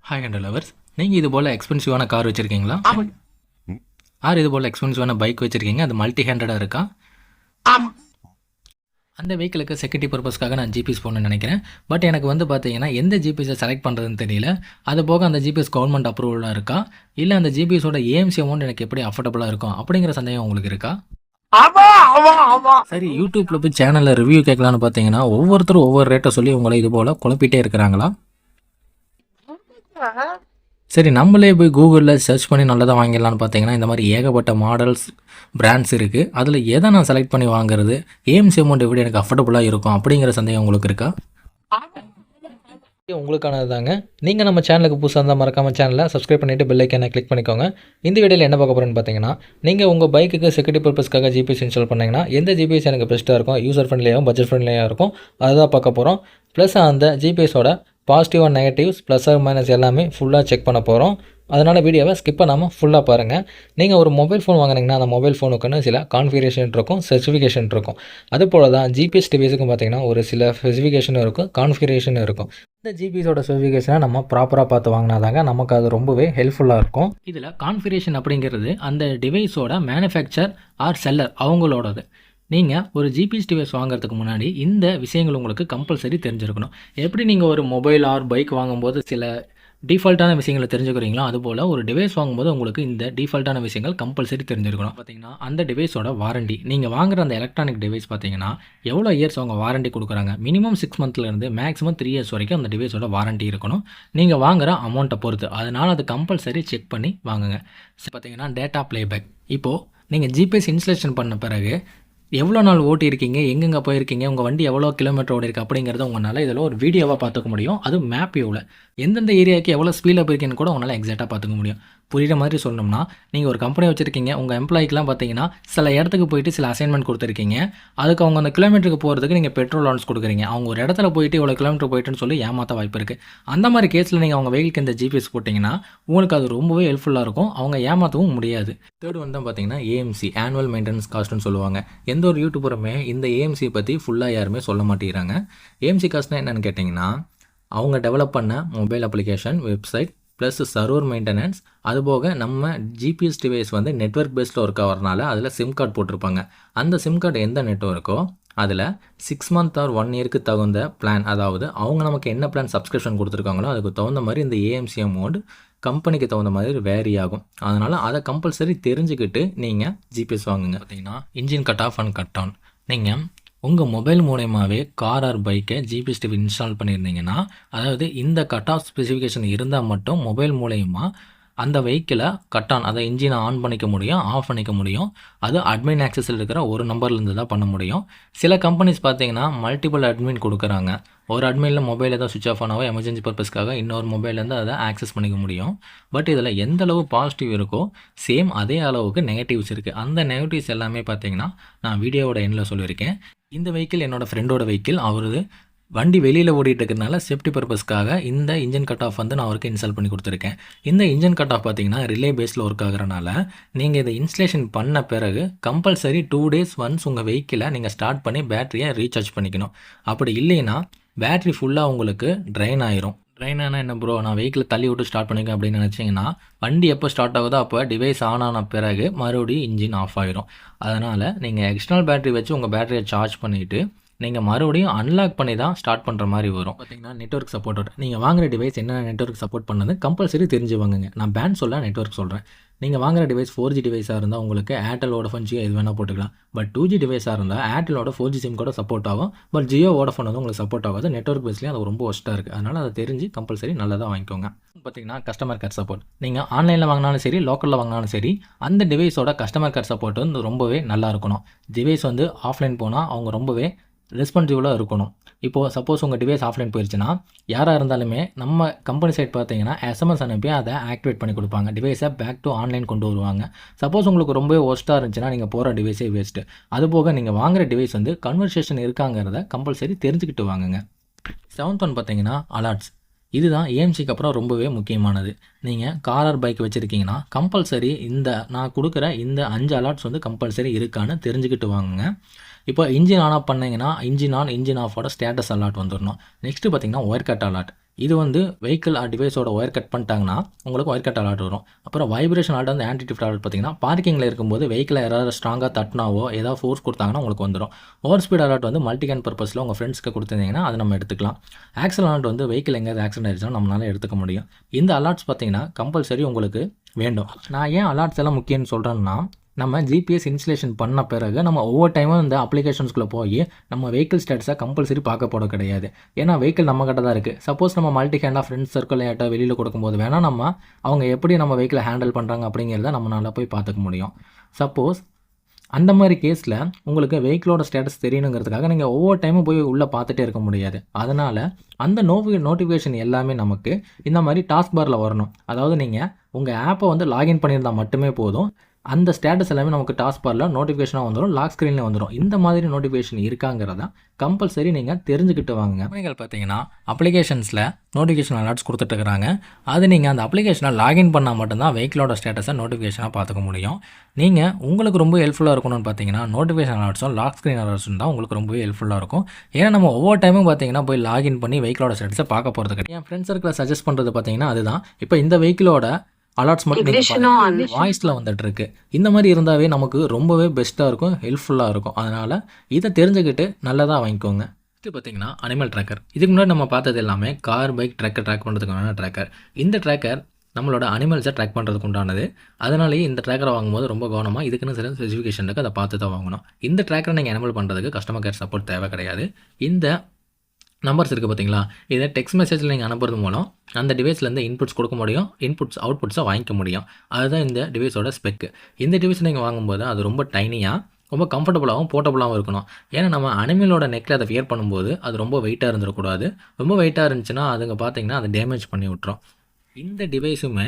Hi and lovers, நீங்கள் இது போல் எக்ஸ்பென்சிவான car வச்சுருக்கீங்களா? ஆர் இது போல் எக்ஸ்பென்சிவான பைக் வச்சுருக்கீங்க, அது மல்டி ஹேண்டடாக இருக்கா? அந்த வெஹிக்கிளுக்கு செக்யூரிட்டி பர்பஸ்க்காக நான் ஜிபிஎஸ் போகணுன்னு நினைக்கிறேன். பட் எனக்கு வந்து பார்த்தீங்கன்னா எந்த ஜிபிஎஸை செலக்ட் பண்ணுறதுன்னு தெரியல. அது போக அந்த ஜிபிஎஸ் கவர்மெண்ட் அப்ரூவலாக இருக்கா, இல்லை அந்த ஜிபிஎஸோட ஏஎம்சி அமௌண்ட் எனக்கு எப்படி அஃபோர்டபுளாக இருக்கும் அப்படிங்கிற சந்தேகம் உங்களுக்கு இருக்கா? சரி, யூடியூப்பில் போய் சேனலில் ரிவ்யூ கேட்கலான்னு பார்த்தீங்கன்னா ஒவ்வொருத்தரும் ஒவ்வொரு ரேட்டை சொல்லி உங்களை இது போல் குழப்பிட்டே இருக்கிறாங்களா? சரி, நம்மளே போய் கூகுளில் சர்ச் பண்ணி நல்லதாக வாங்கிடலான்னு பார்த்தீங்கன்னா இந்த மாதிரி ஏகப்பட்ட மாடல்ஸ் பிராண்ட்ஸ் இருக்குது. அதில் எதை நான் செலக்ட் பண்ணி வாங்குறது, ஏஎம்சி அமௌண்ட் எப்படி எனக்கு அஃபோர்டபுளாக இருக்கும் அப்படிங்கிற சந்தேகம் உங்களுக்கு இருக்கா? உங்களுக்கானது தாங்க. நீங்கள் நம்ம சேனலுக்கு புதுசாக இருந்தால் மறக்காமல் சேனலை சப்ஸ்கிரைப் பண்ணிவிட்டு பெல் ஐக்கானை கிளிக் பண்ணிக்கோங்க. இந்த வீடியோவில் என்ன பார்க்க போகிறேன்னு பார்த்தீங்கன்னா, நீங்கள் உங்கள் பைக்குக்கு செக்யூரிட்டி பர்பஸ்க்காக ஜிபிஎஸ் இன்ஸ்டால் பண்ணிங்கன்னா எந்த ஜிபிஎஸ் எனக்கு பெஸ்ட்டாக இருக்கும், யூசர் ஃப்ரெண்ட்லியாகவும் பட்ஜெட் ஃப்ரெண்ட்லியாக இருக்கும், அதுதான் பார்க்க போகிறோம். ப்ளஸ் அந்த ஜிபிஎஸோட positive and negatives plus or minus எல்லாமே ஃபுல்லாக செக் பண்ண போகிறோம். அதனால் வீடியோவை ஸ்கிப் பண்ணாமல் ஃபுல்லாக பாருங்கள். நீங்கள் ஒரு மொபைல் ஃபோன் வாங்கினீங்கன்னா அந்த மொபைல் ஃபோனுக்குன்னு சில கான்ஃபிகரேஷன் இருக்கும், ஸ்பெசிஃபிகேஷன் இருக்கும். அதுபோல் தான் ஜிபிஎஸ் டிவைஸுக்கும் பார்த்தீங்கன்னா ஒரு சில ஸ்பெசிஃபிகேஷனும் இருக்கும், கான்ஃபிகரேஷனும் இருக்கும். இந்த ஜிபிஎஸோட ஸ்பெசிஃபிகேஷனை நம்ம ப்ராப்பராக பார்த்து வாங்கினாதாங்க நமக்கு அது ரொம்பவே ஹெல்ப்ஃபுல்லாக இருக்கும். இதில் கான்ஃபிகரேஷன் அப்படிங்கிறது அந்த டிவைஸோட மேனுஃபேக்சர் ஆர் செல்லர் அவங்களோடது. நீங்கள் ஒரு ஜிபிஎஸ் டிவைஸ் வாங்குறதுக்கு முன்னாடி இந்த விஷயங்கள் உங்களுக்கு கம்பல்சரி தெரிஞ்சிருக்கணும். எப்படி நீங்கள் ஒரு மொபைல் ஆர் பைக் வாங்கும்போது சில டிஃபால்ட்டான விஷயங்களை தெரிஞ்சுக்கிறீங்களோ, அதுபோல் ஒரு டிவைஸ் வாங்கும்போது உங்களுக்கு இந்த டிஃபால்ட்டான விஷயங்கள் கம்பல்சரி தெரிஞ்சிருக்கணும். பார்த்தீங்கன்னா அந்த டிவைஸோட வாரண்டி, நீங்கள் வாங்குற அந்த எலக்ட்ரானிக் டிவைஸ் பார்த்தீங்கன்னா எவ்வளோ இயர்ஸ் அவங்க வாரண்டி கொடுக்குறாங்க. மினிமம் 6 மந்த்லேருந்து மேக்ஸிமம் 3 இயர்ஸ் வரைக்கும் அந்த டிவைஸோட வாரண்டி இருக்கணும், நீங்கள் வாங்குகிற அமௌண்ட்டை பொறுத்து. அதனால் அது கம்பல்சரி செக் பண்ணி வாங்குங்க. பார்த்தீங்கன்னா டேட்டா ப்ளேபேக், இப்போது நீங்கள் ஜிபிஎஸ் இன்ஸ்டாலேஷன் பண்ண பிறகு எவ்வளோ நாள் ஓட்டியிருக்கீங்க, எங்கெங்கே போயிருக்கீங்க, உங்கள் வண்டி எவ்வளோ கிலோமீட்டர் ஓடி இருக்குது அப்படிங்கிறத உங்களால் இதில் ஒரு வீடியோவாக பார்த்துக்க முடியும். அதுவும் மேப் வியூவில் எந்தெந்த ஏரியாவுக்கு எவ்வளோ ஸ்பீடில் போயிருக்கீங்கன்னு கூட உங்களால் எக்ஸாக்டாக பார்த்துக்க முடியும். புரிகிற மாதிரி சொல்லணும்னா, நீங்கள் ஒரு கம்பெனி வச்சுருக்கீங்க, உங்கள் எம்ப்ளாய்க்கெலாம் பார்த்தீங்கன்னா சில இடத்துக்கு போயிட்டு சில அசைன்மெண்ட் கொடுத்துருக்கீங்க. அதுக்கு அவங்க அந்த கிலோமீட்டருக்கு போகிறதுக்கு நீங்கள் பெட்ரோல் அலவன்ஸ் கொடுக்குறீங்க. அவங்க ஒரு இடத்துல போயிட்டு இவ்வளோ கிலோமீட்டர் போயிட்டுன்னு சொல்லி ஏமாற்ற வாய்ப்பு இருக்குது. அந்த மாதிரி கேஸில் நீங்கள் அவங்க வெஹிக்கிளுக்கு இந்த ஜிபிஎஸ் போட்டிங்கன்னா உங்களுக்கு அது ரொம்பவே ஹெல்ப்ஃபுல்லாக இருக்கும், அவங்க ஏமாற்றவும் முடியாது. தேர்ட் வந்து பார்த்தீங்கன்னா ஏஎம்சி, ஆனுவல் மெயின்டெனன்ஸ் காஸ்ட்னு சொல்லுவாங்க. எந்த ஒரு யூடியூபருமே இந்த ஏஎம்சி பற்றி ஃபுல்லாக யாருமே சொல்ல மாட்டேங்கிறாங்க. ஏஎம்சி காஸ்ட்னா என்னென்னு கேட்டிங்கன்னா, அவங்க டெவலப் பண்ண mobile application, website plus server maintenance, அதுபோக நம்ம ஜிபிஎஸ் டிவைஸ் வந்து நெட்வொர்க் பேஸில் ஒர்க் ஆகிறனால அதில் சிம் கார்டு போட்டிருப்பாங்க. அந்த சிம் கார்டு எந்த நெட்வொர்க்கோ அதில் 6 மந்த் ஆர் 1 இயருக்கு தகுந்த பிளான், அதாவது அவங்க நமக்கு என்ன பிளான் சப்ஸ்கிரிப்ஷன் கொடுத்துருக்காங்களோ அதுக்கு தகுந்த மாதிரி இந்த ஏஎம்சி அமௌண்ட் கம்பெனிக்கு தகுந்த மாதிரி வேரி ஆகும். அதனால் அதை கம்பல்சரி தெரிஞ்சுக்கிட்டு நீங்கள் ஜிபிஎஸ் வாங்குங்க. பார்த்தீங்கன்னா engine cut off and cut on, நீங்கள் உங்கள் மொபைல் மூலயமாவே கார் ஆர் பைக்கை ஜிபிஎஸ் டிவி இன்ஸ்டால் பண்ணியிருந்தீங்கன்னா, அதாவது இந்த கட் ஆஃப் ஸ்பெசிஃபிகேஷன் இருந்தால் மட்டும் மொபைல் மூலயமா அந்த வெஹிக்கிளை கட் ஆன், அதை இன்ஜினை ஆன் பண்ணிக்க முடியும், ஆஃப் பண்ணிக்க முடியும். அது அட்மின் ஆக்சஸில் இருக்கிற ஒரு நம்பர்லேருந்து தான் பண்ண முடியும். சில கம்பெனிஸ் பார்த்தீங்கன்னா மல்டிபிள் அட்மின் கொடுக்குறாங்க. ஒரு அட்மினில் மொபைல் ஏதாவது சுவிச் ஆஃப் ஆனாவோ எமர்ஜென்சி பர்பஸ்க்காக இன்னொரு மொபைல்லேருந்து அதை ஆக்சஸ் பண்ணிக்க முடியும். பட் இதில் எந்த அளவு பாசிட்டிவ் இருக்கோ சேம் அதே அளவுக்கு நெகட்டிவ்ஸ் இருக்குது. அந்த நெகட்டிவ்ஸ் எல்லாமே பார்த்தீங்கன்னா நான் வீடியோவோட எண்ணில் சொல்லியிருக்கேன். இந்த வெஹிக்கிள் என்னோடய ஃப்ரெண்டோட வெஹிக்கிள். அவரது வண்டி வெளியில் ஓடிட்டு இருக்கிறதுனால சேஃப்டி பர்பஸ்க்காக இந்த இன்ஜின் கட் ஆஃப் வந்து நான் அவருக்கு இன்ஸ்டால் பண்ணி கொடுத்துருக்கேன். இந்த இன்ஜின் கட் ஆஃப் பார்த்தீங்கன்னா ரிலே பேஸில் ஒர்க் ஆகிறனால நீங்கள் இதை இன்ஸ்டலேஷன் பண்ண பிறகு கம்பல்சரி 2 days ஒன்ஸ் உங்கள் வெஹிக்கிளை நீங்கள் ஸ்டார்ட் பண்ணி பேட்டரியை ரீசார்ஜ் பண்ணிக்கணும். அப்படி இல்லைன்னா பேட்ரி ஃபுல்லாக உங்களுக்கு ட்ரைன் ஆயிரும். ட்ரைன் ஆனால் என்ன ப்ரோ, நான் வெஹிக்கிளை தள்ளி விட்டு ஸ்டார்ட் பண்ணிக்க அப்படின்னு நினச்சிங்கன்னா வண்டி எப்போ ஸ்டார்ட் ஆகுதோ அப்போ டிவைஸ் ஆன் ஆன பிறகு மறுபடியும் இன்ஜின் ஆஃப் ஆயிரும். அதனால் நீங்கள் எக்ஸ்டர்னல் பேட்டரி வச்சு உங்கள் பேட்டரியை சார்ஜ் பண்ணிவிட்டு நீங்கள் மறுபடியும் அன்லாக் பண்ணி தான் ஸ்டார்ட் பண்ணுற மாதிரி வரும். பார்த்தீங்கன்னா நெட்வொர்க் சப்போர்ட்டோட நீங்கள் வாங்குகிற டிவைஸ் என்ன நெட்வொர்க் சப்போர்ட் பண்ணது கம்பல்சரி தெரிஞ்சு வாங்குங்க. நான் பேண்ட் சொல்ல நெட்வொர்க் சொல்கிறேன். நீங்கள் வாங்குகிற டிவைஸ் 4G டிவைஸாக இருந்தால் உங்களுக்கு ஏர்டெல் வோடஃபோன் ஜியோ எது வேணால் போட்டுக்கலாம். பட் 2G டிவைஸாக இருந்தால் ஏர்டெலோட 4G சிம் கூட சப்போர்ட் ஆகும். பட் ஜியோ வோடஃபோன் வந்து உங்களுக்கு சப்போர்ட் ஆகாது. நெட்வொர்க் பேஸ்லேயும் அது ரொம்ப ஒஸ்ட்டாக இருக்குது. அதனால் அதை தெரிஞ்சு கம்பல்சரி நல்லதாக வாங்கிக்கோங்க. பார்த்தீங்கன்னா கஸ்டமர் கேர் சப்போர்ட், நீங்கள் ஆன்லைனில் வாங்கினாலும் சரி லோக்கலில் வாங்கினாலும் சரி அந்த டிவைஸோட கஸ்டமர் கேர் சப்போர்ட் வந்து ரொம்பவே நல்லா இருக்கணும். டிவைஸ் வந்து ஆஃப்லைன் போனால் அவங்க ரொம்பவே ரெஸ்பான்சிபிளாக இருக்கணும். இப்போது சப்போஸ் உங்கள் டிவைஸ் ஆஃப்லைன் போயிடுச்சுன்னா யாராக இருந்தாலுமே நம்ம கம்பெனி சைட் பார்த்தீங்கன்னா எஸ்எம்எஸ் அனுப்பி அதை ஆக்டிவேட் பண்ணி கொடுப்பாங்க. டிவைஸை பேக் டு ஆன்லைன் கொண்டு வருவாங்க. சப்போஸ் உங்களுக்கு ரொம்பவே ஒஸ்ட்டாக இருந்துச்சுன்னா நீங்கள் போகிற டிவைஸே வேஸ்ட்டு. அதுபோக நீங்கள் வாங்குகிற டிவைஸ் வந்து கன்வர்சேஷன் இருக்காங்கிறத கம்பல்சரி தெரிஞ்சுக்கிட்டு வாங்குங்க. 7th ஒன் பார்த்தீங்கன்னா அலர்ட்ஸ். இதுதான் ஏஎம்சிக்கு அப்புறம் ரொம்பவே முக்கியமானது. நீங்கள் கார் ஆர் பைக் வச்சுருக்கீங்கன்னா கம்பல்சரி இந்த நான் கொடுக்குற இந்த 5 அலர்ட்ஸ் வந்து கம்பல்சரி இருக்கான்னு தெரிஞ்சுக்கிட்டு வாங்குங்க. இப்போ இன்ஜின் ஆன் ஆஃப் பண்ணிங்கன்னா இன்ஜின் ஆன் இன்ஜின் ஆஃபோட ஸ்டேட்டஸ் அலர்ட் வந்துடணும். நெக்ஸ்ட்டு பார்த்தீங்கன்னா ஒயர் கட் அலர்ட். இது வந்து வெஹிக்கிள் டிவைஸோட ஒயர் கட் பண்ணிட்டாங்கன்னா உங்களுக்கு ஒயர் கட் அலர்ட் வரும். அப்புறம் வைப்ரேஷன் அலர்ட் வந்து ஆன்டி டிஃப்ட் அலர்ட் பார்த்தீங்கன்னா பார்க்கிங்கில் இருக்கும்போது வெஹிக்கில் யாராவது ஸ்ட்ராங்காக தட்டினாவோ ஏதாவது ஃபோர்ஸ் கொடுத்தாங்கன்னா உங்களுக்கு வந்துடும். ஓவர் ஸ்பீட் அலர்ட் வந்து மல்டி கேன் பர்பஸில் உங்கள் ஃப்ரெண்ட்ஸ்க்கு கொடுத்துருந்தீங்கன்னா அதை நம்ம எடுத்துக்கலாம். ஆக்சிடென்ட் அலர்ட் வந்து வெஹிக்கிள் எங்கேயாவது ஆக்சிடென்ட் ஆயிடுச்சுன்னா நம்மளால எடுத்துக்க முடியும். இந்த அலர்ட்ஸ் பார்த்தீங்கன்னா கம்பல்சரி உங்களுக்கு வேண்டும். நான் ஏன் அலர்ட்ஸ் எல்லாம் முக்கியம்னு சொல்கிறேன்னா, நம்ம ஜிபிஎஸ் இன்ஸ்டலேஷன் பண்ண பிறகு நம்ம ஒவ்வொரு டைமும் இந்த அப்ளிகேஷன்ஸ்குள்ளே போய் நம்ம வெஹிக்கிள் ஸ்டேட்டஸை கம்பல்சரி பார்க்க போட கிடையாது. ஏன்னா வெஹிக்கிள் நம்ம கிட்ட தான் இருக்குது. சப்போஸ் நம்ம மல்டி ஹேண்டாக ஃப்ரெண்ட்ஸ் சர்க்கிள் ஏட்டா வெளியில் கொடுக்கும்போது வேணால் நம்ம அவங்க எப்படி நம்ம வெஹிக்கிளை ஹேண்டில் பண்ணுறாங்க அப்படிங்கிறத நம்மளால போய் பார்த்துக்க முடியும். சப்போஸ் அந்த மாதிரி கேஸில் உங்களுக்கு வெஹிக்கிளோட ஸ்டேட்டஸ் தெரியணுங்கிறதுக்காக நீங்கள் ஒவ்வொரு டைமும் போய் உள்ளே பார்த்துட்டே இருக்க முடியாது. அதனால் அந்த நோட்டிஃபிகேஷன் எல்லாமே நமக்கு இந்த மாதிரி டாஸ்க் பாரில் வரணும். அதாவது நீங்கள் உங்கள் ஆப்பை வந்து லாகின் பண்ணியிருந்தால் மட்டுமே போதும். அந்த ஸ்டேட்டஸ் எல்லாமே நமக்கு டாஸ்க் பாரில் நோட்டிஃபிகேஷனாக வந்துடும், லாக் ஸ்க்ரீனில் வந்துடும். இந்த மாதிரி நோட்டிஃபிகேஷன் இருக்காங்கிறத கம்பல்சரி நீங்கள் தெரிஞ்சுக்கிட்டு வாங்க. நீங்கள் பார்த்தீங்கன்னா அப்ளிகேஷன்ஸில் நோட்டிஃபிகேஷன் அலர்ட்ஸ் கொடுத்துட்ருக்குறாங்க. அது நீங்கள் அந்த அப்ளிகேஷனை லாகின் பண்ணால் மட்டும்தான் வெஹிக்கிளோட ஸ்டேட்டஸை நோட்டிஃபிகேஷனாக பார்த்துக்க முடியும். நீங்கள் உங்களுக்கு ரொம்ப ஹெல்ப்ஃபுல்லாக இருக்கணும்னு பார்த்தீங்கன்னா நோட்டிஃபிகேஷன் அலர்ட்ஸும் லாக் ஸ்க்ரீன் அலர்ட்ஸும் தான் உங்களுக்கு ரொம்பவே ஹெல்ப்ஃபுல்லாக இருக்கும். ஏன்னா நம்ம ஒவ்வொரு டைமும் பார்த்தீங்கன்னா போய் லாகின் பண்ணி வெஹிக்கிளோட ஸ்டேட்டஸை பார்க்க போகிறது கிடையாது. என் ஃப்ரெண்ட்ஸ் சர்க்கிளை சஜஸ்ட் பண்ணுறது பார்த்தீங்கன்னா அதுதான். இப்போ இந்த வெஹிக்கிளோட அலர்ட்ஸ் மட்டும் வாய்ஸில் வந்துட்டு இருக்கு. இந்த மாதிரி இருந்தாவே நமக்கு ரொம்பவே பெஸ்ட்டாக இருக்கும், ஹெல்ப்ஃபுல்லாக இருக்கும். அதனால் இதை தெரிஞ்சுக்கிட்டு நல்லதாக வாங்கிக்கோங்க. இது பார்த்தீங்கன்னா அனிமல் ட்ராக்கர். இதுக்கு முன்னாடி நம்ம பார்த்தது எல்லாமே கார், பைக், ட்ராக் பண்ணுறதுக்கான ட்ராக்கர். இந்த ட்ராக்கர் நம்மளோட அனிமல்ஸை ட்ராக் பண்ணுறதுக்கு உண்டானது. அதனாலேயே இந்த ட்ராக்கரை வாங்கும்போது ரொம்ப கவனமாக இதுக்குன்னு சில ஸ்பெசிஃபிகேஷன் இருக்குது, அதை பார்த்து தான் வாங்கணும். இந்த ட்ராக்கரை நீங்கள் அனிமல் பண்ணுறதுக்கு கஸ்டமர் கேர் சப்போர்ட் தேவை கிடையாது. இந்த நம்பர்ஸ் இருக்குது பார்த்தீங்களா, இதை டெக்ஸ்ட் மெசேஜில் நீங்கள் அனுப்புறது மூலம் அந்த டிவைஸ்லேருந்து இன்புட்ஸ் கொடுக்க முடியும், அவுட்புட்ஸை வாங்கிக்க முடியும். அதுதான் இந்த டிவைஸோட ஸ்பெக்கு. இந்த டிவைஸ் நீங்கள் வாங்கும்போது அது ரொம்ப டைனியாக, ரொம்ப கம்ஃபர்டபுளாகவும் போர்ட்டபுளாகவும் இருக்கணும். ஏன்னா நம்ம அனிமலோட நெக்கில் அதை வியர் பண்ணும்போது அது ரொம்ப வெயிட்டாக இருந்துடக்கூடாது. ரொம்ப வெயிட்டாக இருந்துச்சுன்னா அதுங்க பார்த்தீங்கன்னா அதை டேமேஜ் பண்ணி விட்டுரும். இந்த டிவைஸுமே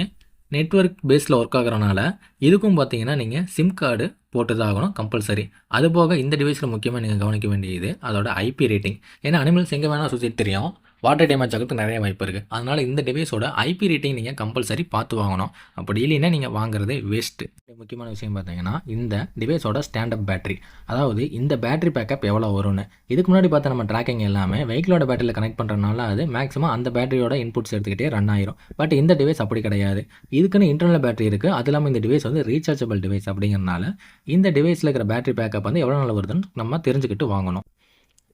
நெட்வொர்க் பேஸில் ஒர்க் ஆகிறனால இதுக்கும் பார்த்தீங்கன்னா நீங்கள் சிம் கார்டு போட்டு தான் ஆகணும் கம்பல்சரி. அதுபோக இந்த டிவைஸில் முக்கியமாக நீங்கள் கவனிக்க வேண்டியது அதோட ஐபி ரேட்டிங். ஏன்னா அனிமல்ஸ் எங்கே வேணால் சுற்றிட்டு தெரியும், வாட்டர் டேமேஜ் ஆகிறதுக்கு நிறைய வாய்ப்பு இருக்குது. அதனால் இந்த டிவைஸோட ஐபி ரேட்டிங் நீங்கள் கம்பல்சரி பார்த்து வாங்கணும். அப்படி இல்லைன்னா நீங்கள் வாங்குறதே வேஸ்ட்டு. முக்கியமான விஷயம் பார்த்தீங்கன்னா இந்த டிவைஸோட ஸ்டாண்டப் பேட்டரி, அதாவது இந்த பேட்டரி பேக்கப் எவ்வளோ வரும்னு. இதுக்கு முன்னாடி பார்த்த நம்ம ட்ராக்கிங் எல்லாமே வெஹிக்கிளோட பேட்டரியில் கனெக்ட் பண்ணுறதுனால அது மேக்ஸிமம் அந்த பேட்டரியோட இன்புட்ஸ் எடுத்துக்கிட்டே ரன் ஆயிரும். பட் இந்த டிவைஸ் அப்படி கிடையாது. இதுக்குன்னு இன்டர்னல் பேட்டரி இருக்குது. அது இல்லாமல் இந்த டிவைஸ் வந்து ரீசார்ஜபிள் டிவைஸ் அப்படிங்கிறனால இந்த டிவைஸில் இருக்கிற பேட்டரி பேக்கப் வந்து எவ்வளோ நாள் வருதுன்னு நம்ம தெரிஞ்சுக்கிட்டு வாங்கணும்.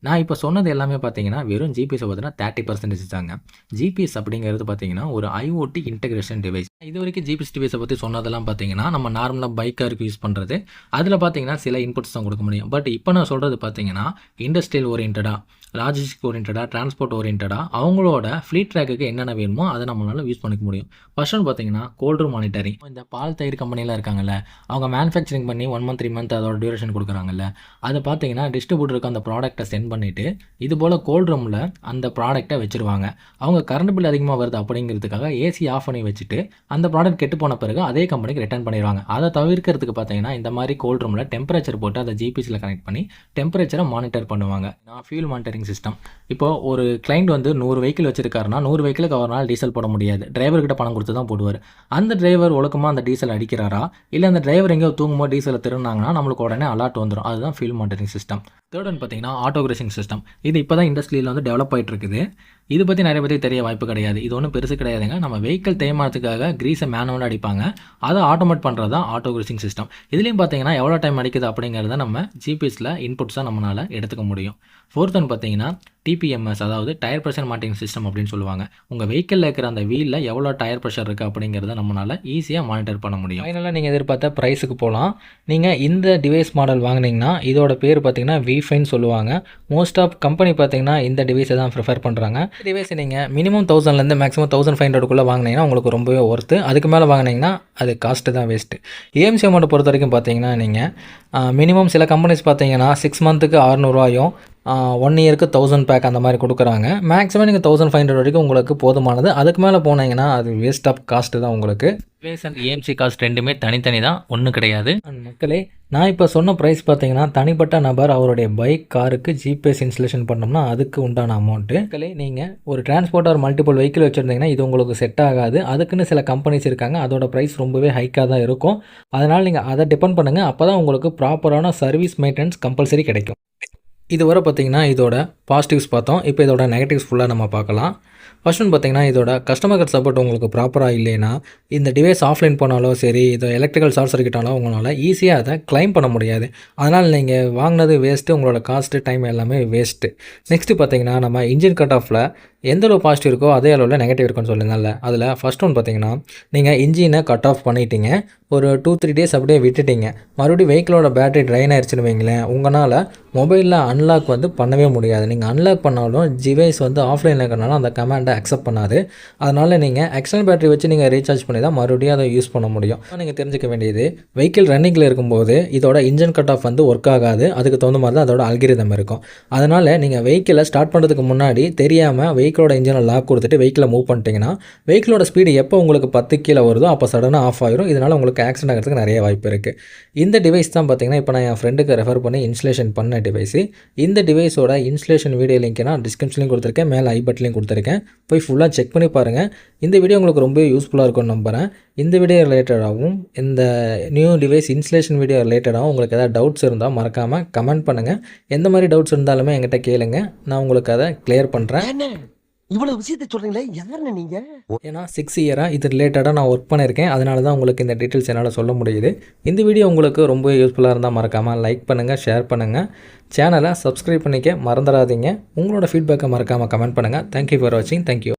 நான் இப்போ சொன்னது எல்லாமே பார்த்தீங்கன்னா வெறும் ஜிபிஎஸை பார்த்தீங்கன்னா 30% தாங்க. ஜிபிஎஸ் அப்படிங்கிறது பார்த்தீங்கன்னா ஒரு ஐஓடி இன்டெகிரேஷன் டிவைஸ். இது வரைக்கும் ஜிபிஎஸ் டிவைஸை பற்றி சொன்னதெல்லாம் பார்த்தீங்கன்னா நம்ம நார்மலாக பைக்காருக்கு யூஸ் பண்ணுறது. அதில் பார்த்தீங்கன்னா சில இன்புட்ஸ் தான் கொடுக்க முடியும். பட் இப்போ நான் சொல்கிறது பார்த்தீங்கன்னா இண்டஸ்ட்ரியல் ஓரியன்டாக, லாஜிஸ்டிக் ஓரியன்டாக, டிரான்ஸ்போர்ட் ஓரியன்டாக அவங்களோட ஃப்ளீட் ட்ராக்குக்கு என்னென்ன வேணுமோ அதை நம்மளால் யூஸ் பண்ணிக்க முடியும். ஃபர்ஸ்ட் ஒன்று பார்த்தீங்கன்னா கோல்ட் ரூம் மானிட்டரிங். இந்த பால் தயிர் கம்பெனிலாம் இருக்காங்கல்ல, அவங்க மேனுஃபேக்சரிங் பண்ணி 1 month 3 month அதோட டியூரேஷன் கொடுக்குறாங்கல்ல, அதை பார்த்தீங்கன்னா டிஸ்ட்ரிபியூட்டருக்கு அந்த ப்ராடக்ட்டை சென்ட் பண்ணிவிட்டு இது போல் கோல்ட் ரூமில் அந்த ப்ராடக்ட்டை வச்சுருவாங்க. அவங்க கரண்ட் பில் அதிகமாக வருது அப்படிங்கிறதுக்காக ஏசி ஆஃப் பண்ணி வச்சுட்டு அந்த ப்ராடக்ட் கெட்டு போன பிறகு அதே கம்பெனிக்கு ரிட்டர்ன் பண்ணிடுவாங்க. அதை தவிர்க்கிறதுக்கு பார்த்தீங்கன்னா இந்த மாதிரி கோல்ட் ரூமில் டெம்பரேச்சர் போட்டு அதை ஜிபிஎஸ்சில் கனெக்ட் பண்ணி டெம்பரேச்சரை மானிட்டர் பண்ணுவாங்க. Fuel monitoring system. இப்போ ஒரு கிளைண்ட் வந்து 100 வெஹிக்கிள் வச்சிருக்காருன்னா 100 வெஹிக்கிளுக்கு அவரால் டீசல் போட முடியாது. டிரைவர்கிட்ட பணம் கொடுத்து தான் போடுவார். அந்த டிரைவர் ஒழுக்கமாக அந்த டீசல் அடிக்கிறாரா, இல்லை அந்த டிரைவர் எங்கேயோ தூங்கும்போது டீசலை திருநாங்கன்னா நம்மளுக்கு உடனே அலர்ட் வந்துடும். அதுதான் fuel monitoring system. Third one பார்த்தீங்கன்னா ஆட்டோ கிரீசிங் சிஸ்டம். இது இப்போ தான் இண்டஸ்ட்ரியில் வந்து டெவலப் ஆகிட்டு இருக்குது. இது பற்றி நிறைய பேருக்கு தெரிய வாய்ப்பு கிடையாது. இது ஒன்றும் பெருசு கிடையாதுங்க. நம்ம வெஹிக்கிள் தேய்மானத்துக்காக கிரீஸை மேனுவலாக அடிப்பாங்க, அதை ஆட்டோமேட் பண்ணுறது தான் ஆட்டோ கிரீசிங் சிஸ்டம். இதுலேயும் பார்த்தீங்கன்னா எவ்வளோ டைம் அடிக்குது அப்படிங்கிறத நம்ம ஜிபிஎஸில் இன்புட்ஸாக நம்மளால் எடுத்துக்க முடியும். ஃபோர்த் ஒன் பார்த்தீங்கன்னா டிபிஎம்எஸ், அதாவது டயர் ப்ரெஷர் மானிட்டரிங் சிஸ்டம் அப்படின்னு சொல்லுவாங்க. உங்கள் வெஹிக்கிளில் இருக்கிற அந்த வீலில் எவ்வளோ டயர் ப்ரெஷர் இருக்குது அப்படிங்கிறத நம்மளால் ஈஸியாக மானிட்டர் பண்ண முடியும். ஃபைனலாக நீங்கள் எதிர்பார்த்த ப்ரைஸுக்கு போகலாம். நீங்கள் இந்த டிவைஸ் மாடல் வாங்கினீங்கன்னா இதோட பேர் பார்த்தீங்கன்னா V5 சொல்லுவாங்க. மோஸ்ட் ஆஃப் கம்பெனி பார்த்தீங்கன்னா இந்த டிவைஸை தான் ப்ரிஃபர் பண்ணுறாங்க. இந்த டிவைஸை நீங்கள் மினிமம் 1000லேருந்து மேக்ஸிமம் 1500க்குள்ளே வாங்கினீங்கன்னா உங்களுக்கு ரொம்பவே ஒர்த்து. அதுக்கு மேலே வாங்கினீங்கன்னா அது காஸ்ட்டு தான் வேஸ்ட்டு. ஏஎம்சி அமௌண்ட்டை பொறுத்த வரைக்கும் பார்த்தீங்கன்னா நீங்கள் மினிமம் சில கம்பெனிஸ் பார்த்தீங்கன்னா 6 மந்த்துக்கு 600 1 இயருக்கு 1000 பேக் அந்த மாதிரி கொடுக்குறாங்க. மேக்ஸிமம் நீங்கள் 1500 வரைக்கும் உங்களுக்கு போதுமானது. அதுக்கு மேலே போனீங்கன்னா அது வேஸ்ட் ஆஃப் காஸ்ட்டு தான் உங்களுக்கு. டிவைஸ் அண்ட் ஏஎம்சி காஸ்ட் ரெண்டுமே தனித்தனி தான், ஒன்றும் கிடையாது. மக்களே, நான் இப்போ சொன்ன ப்ரைஸ் பார்த்தீங்கன்னா தனிப்பட்ட நபர் அவருடைய பைக், காருக்கு ஜிபிஎஸ் இன்ஸ்டலேஷன் பண்ணோம்னா அதுக்கு உண்டான அமௌண்ட்டு. மக்களே, நீங்கள் ஒரு டிரான்ஸ்போர்ட் ஆர் மல்டிபிள் வெஹிக்கிள் வச்சுருந்தீங்கன்னா இது உங்களுக்கு செட் ஆகாது. அதுக்குன்னு சில கம்பெனிஸ் இருக்காங்க, அதோட ப்ரைஸ் ரொம்பவே ஹைக்காக தான் இருக்கும். அதனால் நீங்கள் அதை டிபெண்ட் பண்ணுங்கள். அப்போ தான் உங்களுக்கு ப்ராப்பரான சர்வீஸ் மெயின்டெனன்ஸ் கம்பல்சரி கிடைக்கும். இதுவரை பார்த்தீங்கன்னா இதோட பாசிட்டிவ்ஸ் பார்த்தோம். இப்போ இதோட நெகட்டிவ்ஸ் ஃபுல்லாக நம்ம பார்க்கலாம். ஃபர்ஸ்ட் ஒன் பார்த்தீங்கன்னா, இதோட கஸ்டமர் கேர் சப்போர்ட் உங்களுக்கு ப்ராப்பராக இல்லைன்னா, இந்த டிவைஸ் ஆஃப்லைன் போனாலும் சரி, இது எலக்ட்ரிக்கல் ஷார்ட் சர்க்யூட் ஆனாலும் உங்களால் ஈஸியாக அதை கிளைம் பண்ண முடியாது. அதனால் நீங்கள் வாங்கினது வேஸ்ட்டு, உங்களோட காஸ்ட்டு, டைம் எல்லாமே வேஸ்ட்டு. நெக்ஸ்ட்டு பார்த்தீங்கன்னா, நம்ம இன்ஜின் கட் ஆஃபில் எந்த அளவு பாசிட்டிவ் இருக்கோ அதே அளவில் நெகட்டிவ் இருக்குன்னு சொல்லுங்கள்ல. அதில் ஃபர்ஸ்ட் ஒன் பார்த்தீங்கன்னா, நீங்கள் இன்ஜினை கட் ஆஃப் பண்ணிட்டீங்க. ஒரு 2-3 டேஸ் அப்படியே விட்டுட்டீங்க. மறுபடியும் வெஹிக்கிளோட பேட்டரி ட்ரைன் ஆயிடுச்சுன்னு வைங்களேன், உங்களால் மொபைலில் அன்லாக் பண்ணவே முடியாது. நீங்கள் அன்லாக் பண்ணாலும் டிவைஸ் ஆஃப்லைனில் இருக்கிறனால அந்த கமாண்டை அக்செப்ட் பண்ணாது. அதனால் நீங்கள் எக்ஸ்டர்னல் பேட்டரி வச்சு நீங்கள் ரீசார்ஜ் பண்ணி தான் மறுபடியும் அதை யூஸ் பண்ண முடியும். நீங்கள் தெரிஞ்சுக்க வேண்டியது, வெஹிக்கிள் ரன்னிங்கில் இருக்கும்போது இதோட இன்ஜின் கட் ஆஃப் ஒர்க் ஆகாது. அதுக்கு தகுந்த மாதிரி தான் அதோட அல்கிரிதம் இருக்கும். அதனால் நீங்கள் வெஹிக்கிளை ஸ்டார்ட் பண்ணுறதுக்கு முன்னாடி தெரியாமல் வெஹிக்கிளோட இன்ஜினை லாக் கொடுத்துட்டு வெஹிக்கிளை மூவ் பண்ணிட்டீங்கன்னா, வெஹிக்கிளோட ஸ்பீடு எப்போ உங்களுக்கு 10 கீழே வருதோ அப்போ சடனாக ஆஃப் ஆயிரும். இதனால் உங்களுக்கு ஆக்சிடென்ட் ஆகிறதுக்கு நிறைய வாய்ப்பு இருக்குது. இந்த டிவைஸ் தான் பார்த்தீங்கன்னா, இப்போ நான் என் ஃப்ரெண்டுக்கு ரெஃபர் பண்ணி இன்ஸ்டலேஷன் பண்ண டிவைஸு. இந்த டிவைஸோட இன்ஸ்டலேஷன் வீடியோ லிங்க் நான் டிஸ்கிரிப்ஷன்லையும் கொடுத்துருக்கேன், மேலே ஐ பட்டன்லையும் கொடுத்துருக்கேன். போய் ஃபுல்லாக செக் பண்ணி பாருங்கள். இந்த வீடியோ உங்களுக்கு ரொம்ப யூஸ்ஃபுல்லாக இருக்கும்னு நம்புகிறேன். இந்த வீடியோ ரிலேட்டடாகவும் இந்த நியூ டிவைஸ் இன்ஸ்டலேஷன் வீடியோ ரிலேட்டடாகவும் உங்களுக்கு ஏதாவது டவுட்ஸ் இருந்தால் மறக்காமல் கமெண்ட் பண்ணுங்கள். எந்த மாதிரி டவுட்ஸ் இருந்தாலுமே என்கிட்ட கேளுங்க, நான் உங்களுக்கு அதை கிளியர் பண்ணுறேன். இவ்வளவு விஷயத்தை சொல்றீங்களே, யாருன்னு நீங்க? ஏன்னா 6 இயராக இது ரிலேட்டடாக நான் ஒர்க் பண்ணியிருக்கேன். அதனால தான் உங்களுக்கு இந்த டீட்டெயில்ஸ் என்னால் சொல்ல முடியுது. இந்த வீடியோ உங்களுக்கு ரொம்ப யூஸ்ஃபுல்லாக இருந்தால் மறக்காமல் லைக் பண்ணுங்கள், ஷேர் பண்ணுங்கள். சேனலை சப்ஸ்கிரைப் பண்ணிக்க மறந்துடாதீங்க. உங்களோட ஃபீட்பேக்கை மறக்காமல் கமெண்ட் பண்ணுங்கள். தேங்க்யூ ஃபார் வாட்சிங். தேங்க்யூ.